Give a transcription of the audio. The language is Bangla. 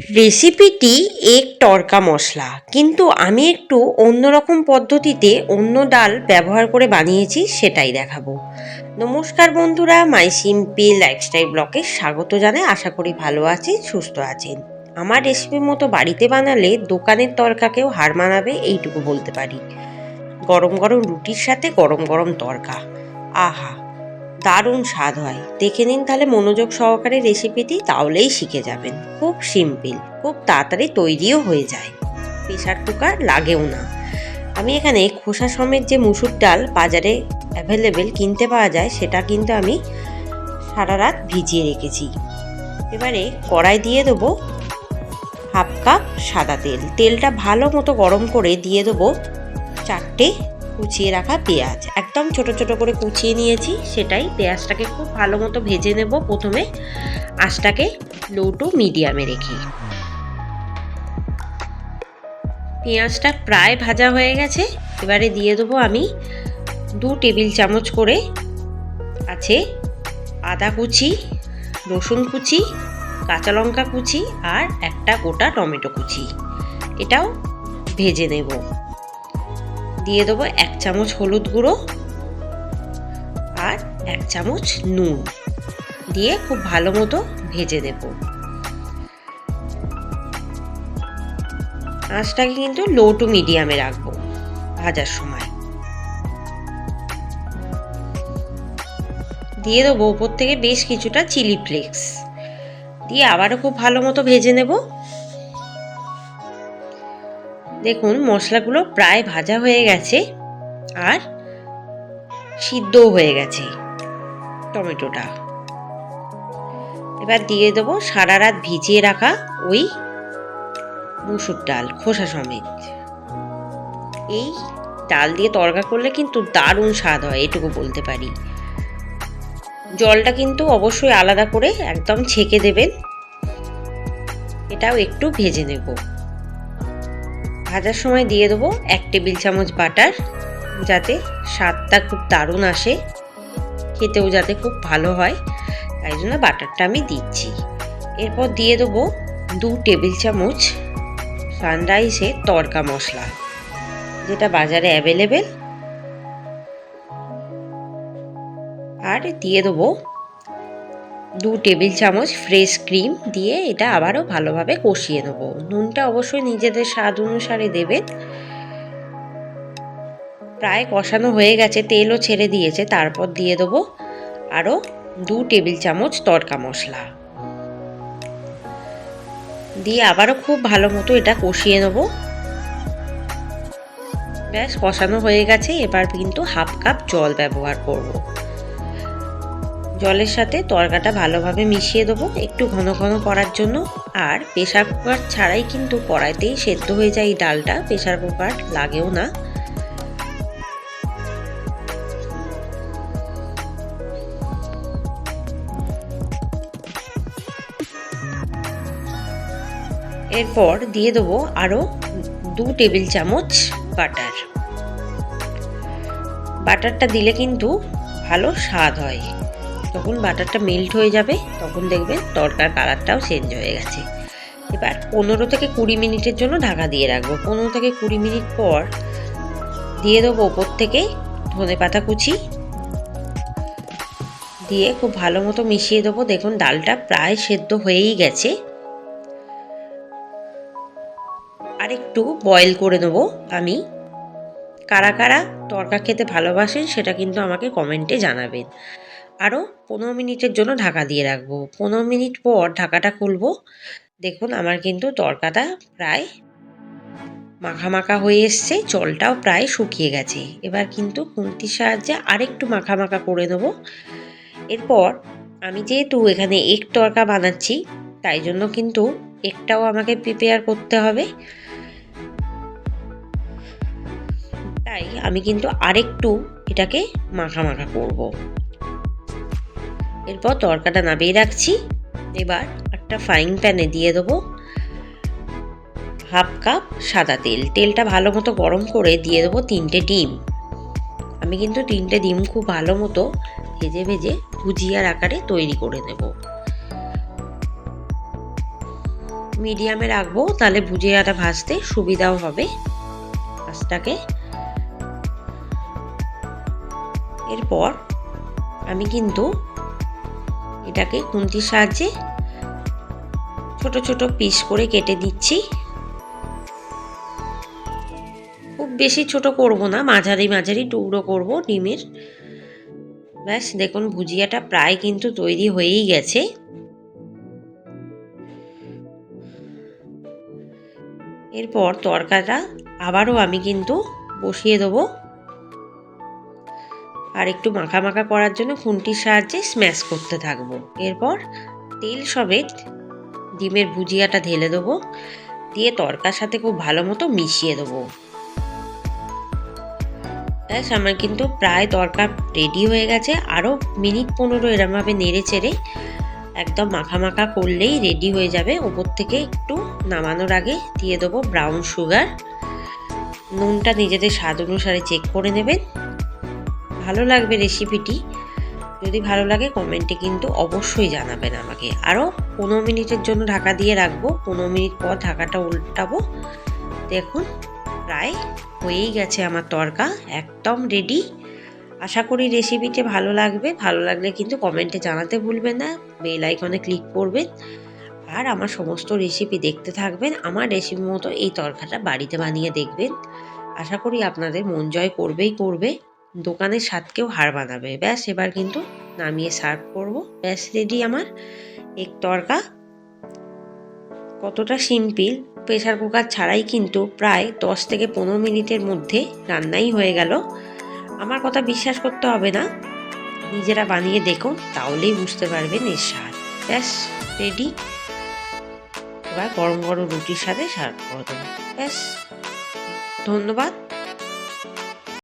রেসিপিটি এক তড়কা মশলা, কিন্তু আমি একটু অন্যরকম পদ্ধতিতে অন্য ডাল ব্যবহার করে বানিয়েছি, সেটাই দেখাবো। নমস্কার বন্ধুরা, মাই সিম্পল লাইফস্টাইল ব্লগে স্বাগত জানাই। আশা করি ভালো আছেন, সুস্থ আছেন। আমার রেসিপির মতো বাড়িতে বানালে দোকানের তড়কাকেও হার মানাবে, এইটুকু বলতে পারি। গরম গরম রুটির সাথে গরম গরম তড়কা, আহা, দারুণ স্বাদ হয়। দেখে নিন তাহলে মনোযোগ সহকারে রেসিপিটি, তাহলেই শিখে যাবেন। খুব সিম্পল, খুব তাড়াতাড়ি তৈরিও হয়ে যায়, প্রেসার কুকার লাগেও না। আমি এখানে খোসা সমেত যে মুসুর ডাল বাজারে অ্যাভেলেবেল কিনতে পাওয়া যায়, সেটা কিন্তু আমি সারা রাত ভিজিয়ে রেখেছি। এবারে কড়াই দিয়ে দেবো হাফ কাপ সাদা তেল। তেলটা ভালো মতো গরম করে দিয়ে দেবো 4টে কুচিয়ে রাখা পেঁয়াজ, একদম ছোট ছোট করে কুচিয়ে নিয়েছি সেটাই। পেঁয়াজটাকে খুব ভালো মতো ভেজে নেব। প্রথমে আঁচটাকে লো টু মিডিয়ামে রেখে। পেঁয়াজটা প্রায় ভাজা হয়ে গেছে। এবারে দিয়ে দেবো আমি 2 টেবিল চামচ করে আছে আদা কুচি, রসুন কুচি, কাঁচা লঙ্কা কুচি আর একটা গোটা টমেটো কুচি। এটাও ভেজে নেব। দিয়ে দেবো 1 চামচ হলুদ গুঁড়ো আর 1 চামচ নুন দিয়ে খুব ভালো মতো ভেজে দেব। আঁচটাকে কিন্তু লো টু মিডিয়ামে রাখবো ভাজার সময়। দিয়ে দেবো উপর থেকে বেশ কিছুটা চিলি ফ্লেক্স দিয়ে আবারও খুব ভালো মতো ভেজে নেব। দেখুন মশলাগুলো প্রায় ভাজা হয়ে গেছে আর সিদ্ধও হয়ে গেছে টমেটোটা। এবার দিয়ে দেবো সারা রাত ভিজিয়ে রাখা ওই মুসুর ডাল খোসা সমেত। এই ডাল দিয়ে তড়কা করলে কিন্তু দারুণ স্বাদ হয়, এটুকু বলতে পারি। জলটা কিন্তু অবশ্যই আলাদা করে একদম ছেঁকে দেবেন। এটাও একটু ভেজে নেব। ভাজার সময় দিয়ে দেবো 1 টেবিল চামচ বাটার, যাতে স্বাদটা খুব দারুণ আসে, খেতেও যাতে খুব ভালো হয়, তাই জন্য বাটারটা আমি দিচ্ছি। এরপর দিয়ে দেবো 2 টেবিল চামচ সানরাইসের তড়কা মশলা, যেটা বাজারে অ্যাভেলেবেল। আর দিয়ে দেবো 2 টেবিল চামচ ফ্রেশ ক্রিম দিয়ে এটা আবারও ভালোভাবে কষিয়ে নেব। নুনটা অবশ্যই নিজেদের স্বাদ অনুসারে দেবেন। প্রায় কষানো হয়ে গেছে, তেলও ছেড়ে দিয়েছে। তারপর দিয়ে দেবো আরও 2 টেবিল চামচ তড়কা মশলা দিয়ে আবারও খুব ভালো মতো এটা কষিয়ে নেব। ব্যাস, কষানো হয়ে গেছে। এবার কিন্তু হাফ কাপ জল ব্যবহার করব। জলের সাথে তড়কাটা ভালোভাবে মিশিয়ে দেবো একটু ঘন ঘন করার জন্য। আর প্রেসার কুকার ছাড়াই কিন্তু কড়াইতেই সেদ্ধ হয়ে যায় এই ডালটা, প্রেসার কুকার লাগেও না। এরপর দিয়ে দেবো আরও 2 টেবিল চামচ বাটার। বাটারটা দিলে কিন্তু ভালো স্বাদ হয়। যখন বাটারটা মেল্ট হয়ে যাবে তখন দেখবেন তড়কার কালারটাও চেঞ্জ হয়ে গেছে। এবার 15 থেকে 20 মিনিটের জন্য ঢাকা দিয়ে রাখবো। 15 থেকে 20 মিনিট পর দিয়ে দেবো ওপর থেকে ধনেপাতা কুচি দিয়ে খুব ভালো মতো মিশিয়ে দেবো। দেখুন ডালটা প্রায় সেদ্ধ হয়েই গেছে। আর একটু বয়েল করে নেবো আমি। কারা কারা তড়কা খেতে ভালোবাসেন সেটা কিন্তু আমাকে কমেন্টে জানাবেন। আরও 15 মিনিটের জন্য ঢাকা দিয়ে রাখবো। 15 মিনিট পর ঢাকাটা খুলবো। দেখুন আমার কিন্তু তড়কাটা প্রায় মাখা মাখা হয়ে এসছে, জলটাও প্রায় শুকিয়ে গেছে। এবার কিন্তু খুন্তির সাহায্যে আরেকটু মাখা মাখা করে নেব। এরপর আমি যেহেতু এখানে এক তড়কা বানাচ্ছি, তাই জন্য কিন্তু একটাও আমাকে প্রিপেয়ার করতে হবে। তাই আমি কিন্তু আরেকটু এটাকে মাখা মাখা করব। এরপর তড়কাটা নামিয়ে রাখছি। এবার একটা ফ্রাইং প্যানে দিয়ে দেবো হাফ কাপ সাদা তেল। তেলটা ভালো মতো গরম করে দিয়ে দেবো 3টে ডিম। আমি কিন্তু 3টে ডিম খুব ভালো মতো ভেজে ভেজে ভুজিয়ার আকারে তৈরি করে নেব। মিডিয়ামে রাখবো, তাহলে ভুজিয়াটা ভাজতে সুবিধাও হবে আঁচটাকে। এরপর আমি কিন্তু এটাকে খুন্তির সাহায্যে ছোট ছোট পিস করে কেটে দিচ্ছি। খুব বেশি ছোট করব না, মাঝারি মাঝারি টুকরো করব ডিমের। ব্যাস দেখুন ভুজিয়াটা প্রায় কিন্তু তৈরি হয়েই গেছে। এরপর তরকাটা আবারও আমি কিন্তু বসিয়ে দেবো, আর একটু মাখা মাখা করার জন্য খুন্তির সাহায্যে স্ম্যাশ করতে থাকবো। এরপর তেল সমেত ডিমের ভুজিয়াটা ঢেলে দেবো, দিয়ে তরকার সাথে খুব ভালো মতো মিশিয়ে দেবো। ব্যাস আমার কিন্তু প্রায় তরকা রেডি হয়ে গেছে। আরও মিনিট 15 এরমভাবে নেড়ে চেড়ে একদম মাখা মাখা করলেই রেডি হয়ে যাবে। ওপর থেকে একটু নামানোর আগে দিয়ে দেবো ব্রাউন সুগার। নুনটা নিজেদের স্বাদ অনুসারে চেক করে নেবেন। ভালো লাগবে রেসিপিটি, যদি ভালো লাগে কমেন্টে কিন্তু অবশ্যই জানাবেন আমাকে। আরও 15 মিনিটের জন্য ঢাকা দিয়ে রাখবো। 15 মিনিট পর ঢাকাটা উল্টাবো। দেখুন প্রায় হয়েই গেছে আমার তরকা, একদম রেডি। আশা করি রেসিপিটি ভালো লাগবে। ভালো লাগলে কিন্তু কমেন্টে জানাতে ভুলবেন না, বেল আইকনে ক্লিক করবেন, আর আমার সমস্ত রেসিপি দেখতে থাকবেন। আমার রেসিপি মতো এই তরকাটা বাড়িতে বানিয়ে দেখবেন। আশা করি আপনাদের মন জয় করবেই করবে, দোকানের স্বাদকেও হার মানাবে। ব্যাস এবার কিন্তু নামিয়ে সার্ভ করব। ব্যাস রেডি আমার এগ তরকা। কতটা সিম্পল, প্রেসার কুকার ছাড়াই কিন্তু প্রায় 10 থেকে 15 মিনিটের মধ্যে রান্নাই হয়ে গেল। আমার কথা বিশ্বাস করতে হবে না, নিজেরা বানিয়ে দেখুন, তাহলেই বুঝতে পারবেন এর স্বাদ। ব্যাস রেডি। এবার গরম গরম রুটির সাথে সার্ভ করে দেবো। ব্যাস, ধন্যবাদ।